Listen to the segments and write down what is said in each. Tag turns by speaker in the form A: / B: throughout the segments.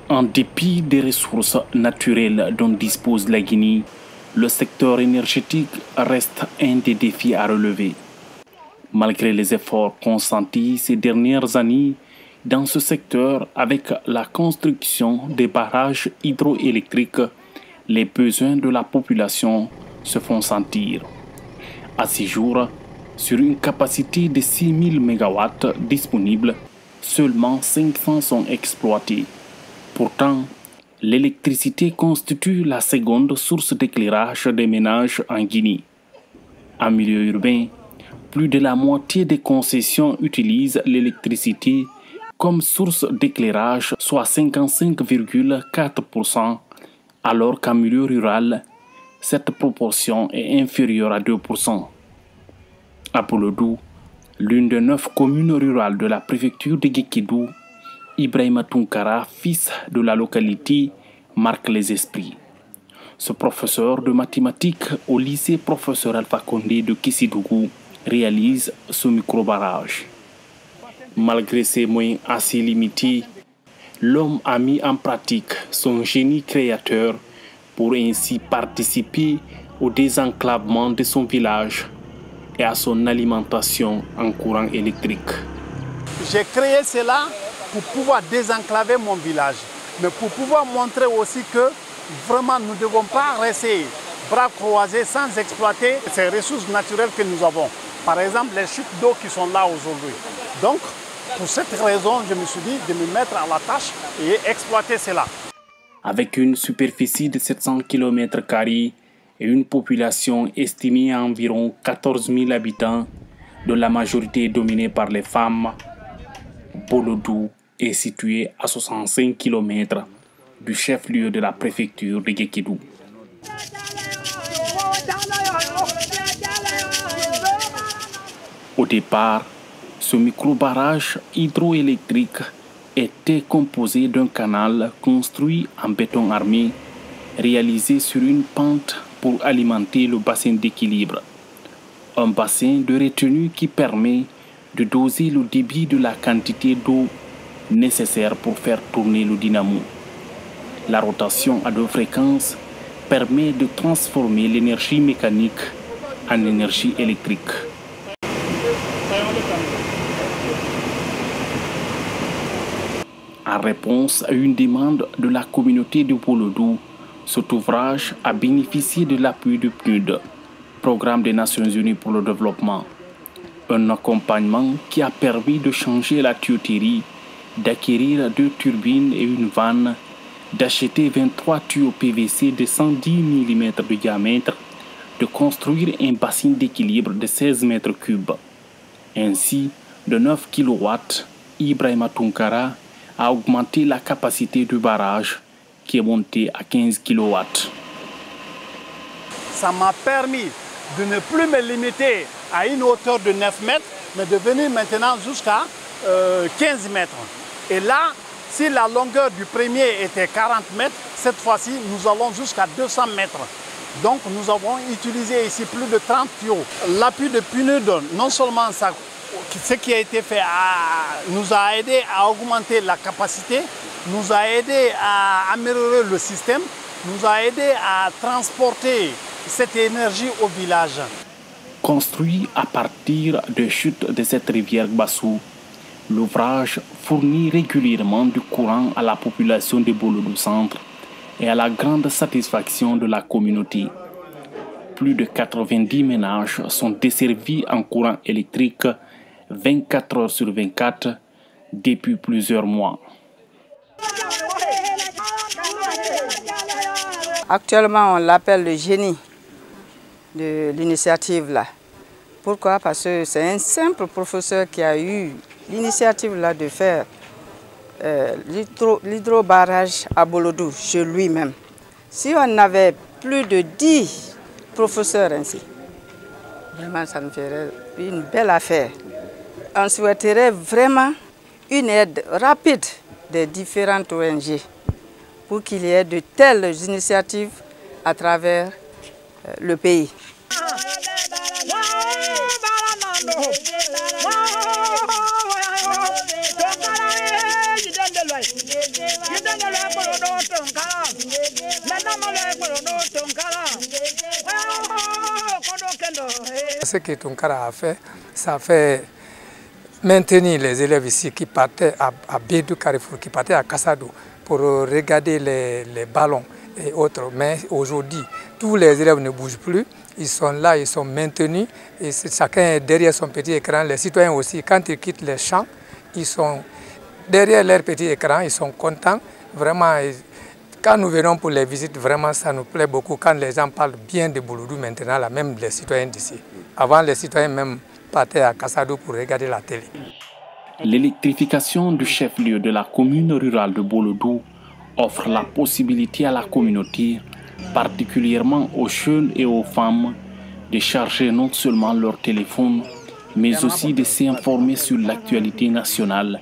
A: En dépit des ressources naturelles dont dispose la Guinée, le secteur énergétique reste un des défis à relever. Malgré les efforts consentis ces dernières années dans ce secteur avec la construction des barrages hydroélectriques, les besoins de la population se font sentir. À ce jour, sur une capacité de 6000 MW disponible, seulement 500 sont exploités. Pourtant, l'électricité constitue la seconde source d'éclairage des ménages en Guinée. En milieu urbain, plus de la moitié des concessions utilisent l'électricité comme source d'éclairage, soit 55,4%, alors qu'en milieu rural, cette proportion est inférieure à 2%. À Bolodou, l'une des 9 communes rurales de la préfecture de Guékédou, Ibrahima Tunkara, fils de la localité, marque les esprits. Ce professeur de mathématiques au lycée professeur Alpha Condé de Kissidougou réalise ce micro-barrage. Malgré ses moyens assez limités, l'homme a mis en pratique son génie créateur pour ainsi participer au désenclavement de son village et à son alimentation en courant électrique.
B: J'ai créé cela pour pouvoir désenclaver mon village, mais pour pouvoir montrer aussi que vraiment nous ne devons pas rester bras croisés sans exploiter ces ressources naturelles que nous avons. Par exemple, les chutes d'eau qui sont là aujourd'hui. Donc, pour cette raison, je me suis dit de me mettre à la tâche et exploiter cela.
A: Avec une superficie de 700 km² et une population estimée à environ 14 000 habitants, dont la majorité dominée par les femmes, Bolodou est situé à 65 km du chef-lieu de la préfecture de Guékédou. Au départ, ce micro-barrage hydroélectrique était composé d'un canal construit en béton armé, réalisé sur une pente pour alimenter le bassin d'équilibre. Un bassin de retenue qui permet de doser le débit de la quantité d'eau nécessaire pour faire tourner le dynamo. La rotation à 2 fréquences permet de transformer l'énergie mécanique en énergie électrique. En réponse à une demande de la communauté de Bolodou, cet ouvrage a bénéficié de l'appui du PNUD, Programme des Nations Unies pour le Développement. Un accompagnement qui a permis de changer la tuyauterie, d'acquérir 2 turbines et une vanne, d'acheter 23 tuyaux PVC de 110 mm de diamètre, de construire un bassin d'équilibre de 16 m3. Ainsi, de 9 kW, Ibrahima Tunkara a augmenté la capacité du barrage qui est montée à 15 kW.
B: Ça m'a permis de ne plus me limiter à une hauteur de 9 mètres, mais de venir maintenant jusqu'à 15 mètres. Et là, si la longueur du premier était 40 mètres, cette fois-ci, nous allons jusqu'à 200 mètres. Donc, nous avons utilisé ici plus de 30 tuyaux. L'appui de PNUD, non seulement ça, ce qui a été fait nous a aidé à augmenter la capacité, nous a aidé à améliorer le système, nous a aidé à transporter cette énergie au village.
A: Construit à partir des chutes de cette rivière Bassou, l'ouvrage fournit régulièrement du courant à la population de Bolodou Centre et à la grande satisfaction de la communauté. Plus de 90 ménages sont desservis en courant électrique 24 heures sur 24 depuis plusieurs mois.
C: Actuellement, on l'appelle le génie de l'initiative là. Pourquoi? Parce que c'est un simple professeur qui a eu l'initiative là de faire l'hydrobarrage à Bolodou, chez lui-même. Si on avait plus de 10 professeurs ainsi, vraiment ça nous ferait une belle affaire. On souhaiterait vraiment une aide rapide des différentes ONG pour qu'il y ait de telles initiatives à travers le pays.
D: Ce que Tunkara a fait, ça fait maintenir les élèves ici qui partaient à Bédou Carrefour, qui partaient à Kassadou pour regarder les ballons et autres. Mais aujourd'hui, tous les élèves ne bougent plus, ils sont là, ils sont maintenus et chacun est derrière son petit écran. Les citoyens aussi, quand ils quittent les champs, ils sont derrière leur petit écran, ils sont contents. Vraiment, quand nous venons pour les visites, vraiment ça nous plaît beaucoup quand les gens parlent bien de Bouloudou maintenant, là, même les citoyens d'ici. Avant, les citoyens même partaient à Kassadou pour regarder la télé.
A: L'électrification du chef-lieu de la commune rurale de Bouloudou offre la possibilité à la communauté, particulièrement aux jeunes et aux femmes, de charger non seulement leur téléphone, mais aussi de s'informer sur l'actualité nationale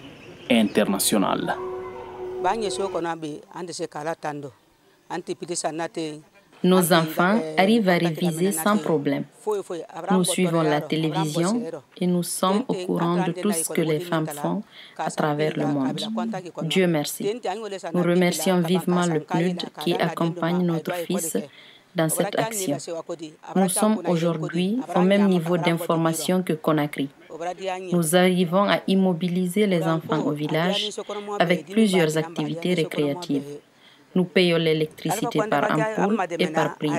A: et internationale.
E: Nos enfants arrivent à réviser sans problème. Nous suivons la télévision et nous sommes au courant de tout ce que les femmes font à travers le monde. Dieu merci. Nous remercions vivement le PNUD qui accompagne notre fils dans cette action. Nous sommes aujourd'hui au même niveau d'information que Conakry. Nous arrivons à immobiliser les enfants au village avec plusieurs activités récréatives. Nous payons l'électricité par ampoule et par prise.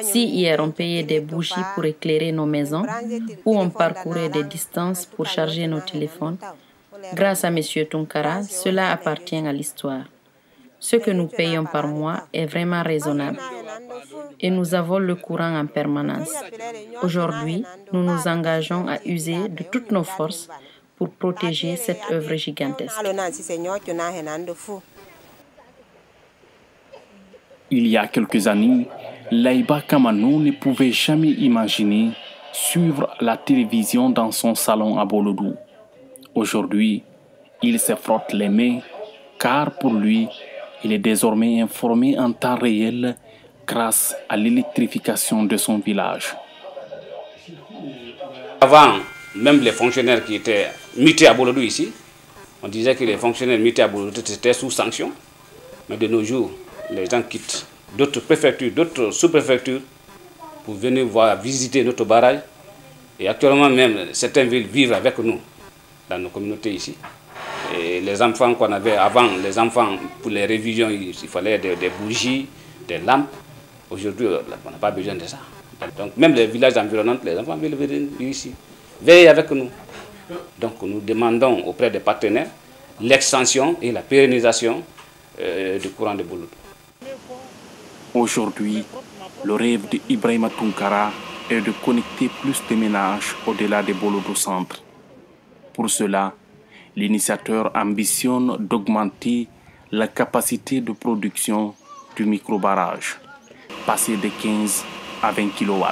E: Si hier on payait des bougies pour éclairer nos maisons ou on parcourait des distances pour charger nos téléphones, grâce à M. Tunkara, cela appartient à l'histoire. Ce que nous payons par mois est vraiment raisonnable et nous avons le courant en permanence. Aujourd'hui, nous nous engageons à user de toutes nos forces pour protéger cette œuvre gigantesque.
A: Il y a quelques années, Laïba Kamano ne pouvait jamais imaginer suivre la télévision dans son salon à Bouloudou. Aujourd'hui, il se frotte les mains car pour lui, il est désormais informé en temps réel grâce à l'électrification de son village.
F: Avant, même les fonctionnaires qui étaient mutés à Bouloudou ici, on disait que les fonctionnaires mutés à Bouloudou étaient sous sanction. Mais de nos jours, les gens quittent d'autres préfectures, d'autres sous-préfectures pour venir visiter notre barrage. Et actuellement même, certaines villes vivent avec nous dans nos communautés ici. Et les enfants qu'on avait avant, les enfants pour les révisions, il fallait des bougies, des lampes. Aujourd'hui, on n'a pas besoin de ça. Donc même les villages environnants, les enfants veulent venir ici, veillent avec nous. Donc nous demandons auprès des partenaires l'extension et la pérennisation du courant de Bouloudou.
A: Aujourd'hui, le rêve d'Ibrahima Tunkara est de connecter plus de ménages au-delà de Bouloudou Centre. Pour cela, l'initiateur ambitionne d'augmenter la capacité de production du micro-barrage, passer de 15 à 20 kW.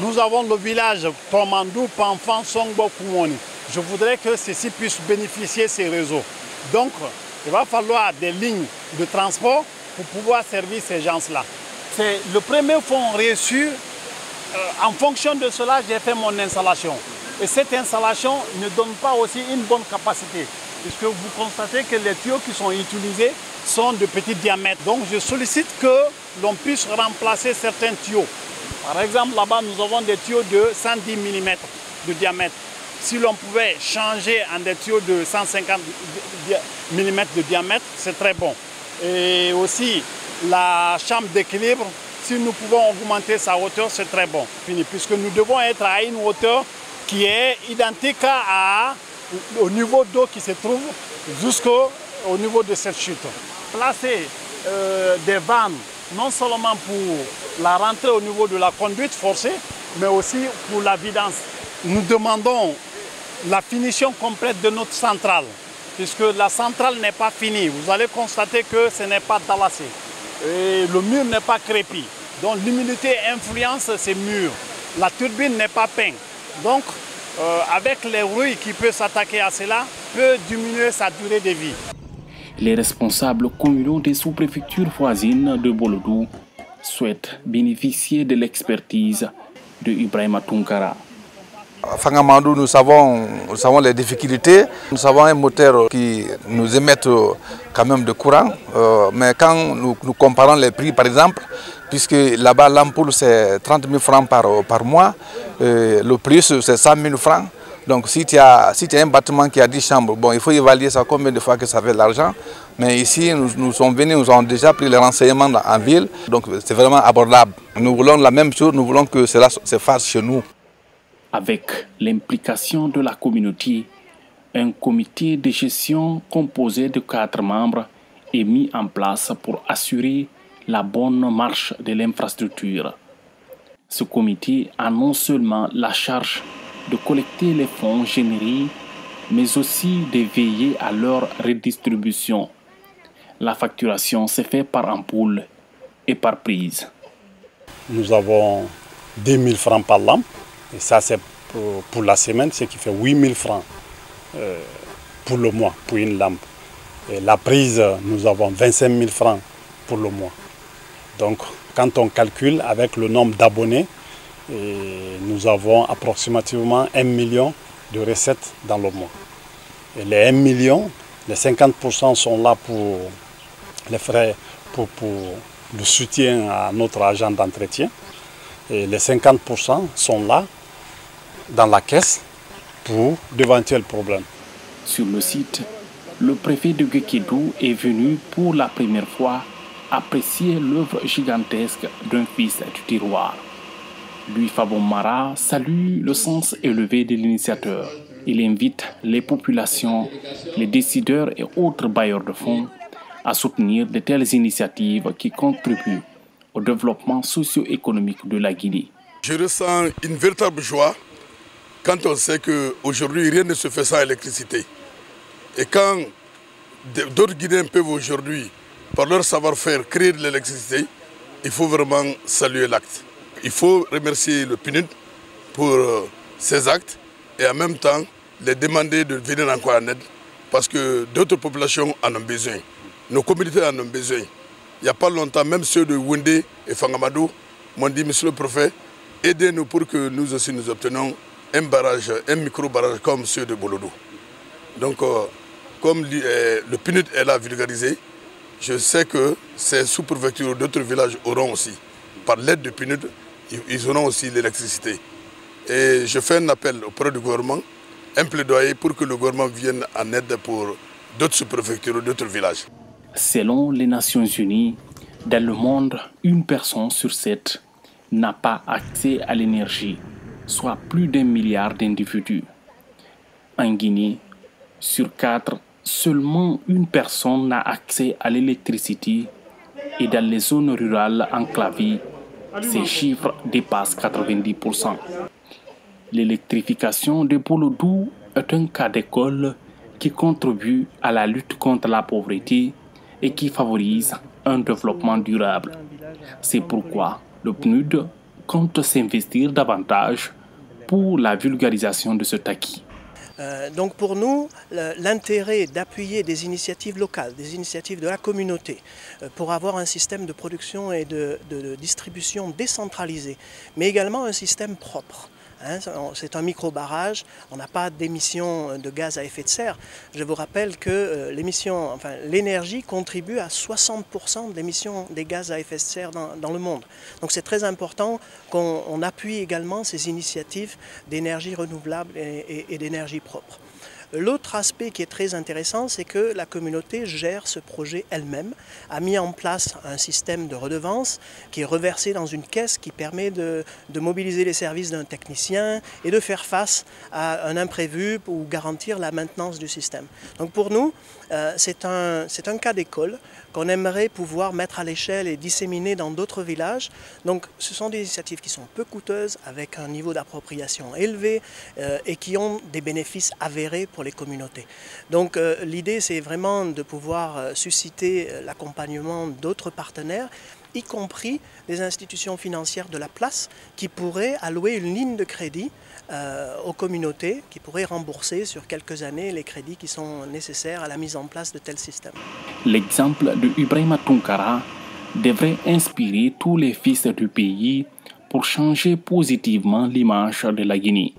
B: Nous avons le village Tomandou, Panfan, Songbo, Koumoni. Je voudrais que ceci puisse bénéficier de ces réseaux. Donc, il va falloir des lignes de transport pour pouvoir servir ces gens-là. C'est le premier fonds reçu. En fonction de cela, j'ai fait mon installation. Et cette installation ne donne pas aussi une bonne capacité, puisque vous constatez que les tuyaux qui sont utilisés sont de petit diamètre. Donc je sollicite que l'on puisse remplacer certains tuyaux. Par exemple, là-bas, nous avons des tuyaux de 110 mm de diamètre. Si l'on pouvait changer en des tuyaux de 150 mm de diamètre, c'est très bon. Et aussi, la chambre d'équilibre, si nous pouvons augmenter sa hauteur, c'est très bon. Puisque nous devons être à une hauteur qui est identique au niveau d'eau qui se trouve jusqu'au niveau de cette chute. Placer des vannes, non seulement pour la rentrée au niveau de la conduite forcée, mais aussi pour la vidange. Nous demandons la finition complète de notre centrale, puisque la centrale n'est pas finie. Vous allez constater que ce n'est pas dalassé. Et le mur n'est pas crépi. Donc l'humidité influence ces murs. La turbine n'est pas peinte. Donc avec les rouilles qui peuvent s'attaquer à cela, peut diminuer sa durée de vie.
A: Les responsables communaux des sous-préfectures voisines de Bolodou souhaitent bénéficier de l'expertise de Ibrahima Tunkara.
G: À Fangamadou, nous savons les difficultés. Nous avons un moteur qui nous émette quand même de courant. Mais quand nous comparons les prix, par exemple, puisque là-bas l'ampoule c'est 30 000 francs par mois, le plus c'est 100 000 francs. Donc si tu as un bâtiment qui a 10 chambres, bon, il faut évaluer ça combien de fois que ça fait de l'argent. Mais ici, nous sommes venus, nous avons déjà pris les renseignements en ville. Donc c'est vraiment abordable. Nous voulons la même chose, nous voulons que cela se fasse chez nous.
A: Avec l'implication de la communauté, un comité de gestion composé de 4 membres est mis en place pour assurer la bonne marche de l'infrastructure. Ce comité a non seulement la charge de collecter les fonds générés, mais aussi de veiller à leur redistribution. La facturation se fait par ampoule et par prise.
B: Nous avons 10 000 francs par lampe. Et ça, c'est pour la semaine, ce qui fait 8 000 francs pour le mois, pour une lampe. Et la prise, nous avons 25 000 francs pour le mois. Donc, quand on calcule avec le nombre d'abonnés, nous avons approximativement 1 million de recettes dans le mois. Et les 1 million, les 50% sont là pour les frais, pour le soutien à notre agent d'entretien. Et les 50% sont là dans la caisse pour d'éventuels problèmes.
A: Sur le site, le préfet de Guékédou est venu pour la première fois apprécier l'œuvre gigantesque d'un fils du tiroir. Louis Fabon Mara salue le sens élevé de l'initiateur. Il invite les populations, les décideurs et autres bailleurs de fonds à soutenir de telles initiatives qui contribuent au développement socio-économique de la Guinée.
H: Je ressens une véritable joie quand on sait qu'aujourd'hui rien ne se fait sans électricité. Et quand d'autres Guinéens peuvent aujourd'hui, par leur savoir-faire, créer de l'électricité, il faut vraiment saluer l'acte. Il faut remercier le PNUD pour ces actes et en même temps les demander de venir encore en aide parce que d'autres populations en ont besoin. Nos communautés en ont besoin. Il n'y a pas longtemps, même ceux de Wendé et Fangamadou m'ont dit, monsieur le préfet, aidez-nous pour que nous aussi nous obtenions un barrage, un micro-barrage comme ceux de Bolodou. Donc, comme le PNUD est là vulgarisé, je sais que ces sous-préfectures d'autres villages auront aussi, par l'aide du PNUD, ils auront aussi l'électricité. Et je fais un appel auprès du gouvernement, un plaidoyer pour que le gouvernement vienne en aide pour d'autres sous-préfectures, d'autres villages.
A: Selon les Nations Unies, dans le monde, 1 personne sur 7 n'a pas accès à l'énergie, soit plus d'1 milliard d'individus. En Guinée, sur 4, seulement 1 personne n'a accès à l'électricité et dans les zones rurales enclavées, ces chiffres dépassent 90%. L'électrification de Bolodou est un cas d'école qui contribue à la lutte contre la pauvreté et qui favorise un développement durable. C'est pourquoi le PNUD compte s'investir davantage pour la vulgarisation de cet acquis.
I: Donc pour nous, l'intérêt d'appuyer des initiatives locales, des initiatives de la communauté, pour avoir un système de production et de distribution décentralisé, mais également un système propre. C'est un micro-barrage, on n'a pas d'émissions de gaz à effet de serre. Je vous rappelle que l'énergie contribue à 60% de l'émission des gaz à effet de serre dans le monde. Donc c'est très important qu'on appuie également ces initiatives d'énergie renouvelable et d'énergie propre. L'autre aspect qui est très intéressant, c'est que la communauté gère ce projet elle-même, a mis en place un système de redevance qui est reversé dans une caisse qui permet de mobiliser les services d'un technicien et de faire face à un imprévu ou garantir la maintenance du système. Donc pour nous, c'est un cas d'école qu'on aimerait pouvoir mettre à l'échelle et disséminer dans d'autres villages. Donc ce sont des initiatives qui sont peu coûteuses, avec un niveau d'appropriation élevé et qui ont des bénéfices avérés pour les communautés. Donc l'idée, c'est vraiment de pouvoir susciter l'accompagnement d'autres partenaires, y compris des institutions financières de la place qui pourraient allouer une ligne de crédit aux communautés, qui pourraient rembourser sur quelques années les crédits qui sont nécessaires à la mise en place de tels systèmes.
A: L'exemple de Ibrahima Tounkara devrait inspirer tous les fils du pays pour changer positivement l'image de la Guinée.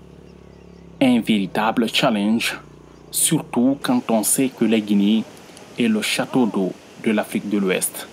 A: Un véritable challenge, surtout quand on sait que la Guinée est le château d'eau de l'Afrique de l'Ouest.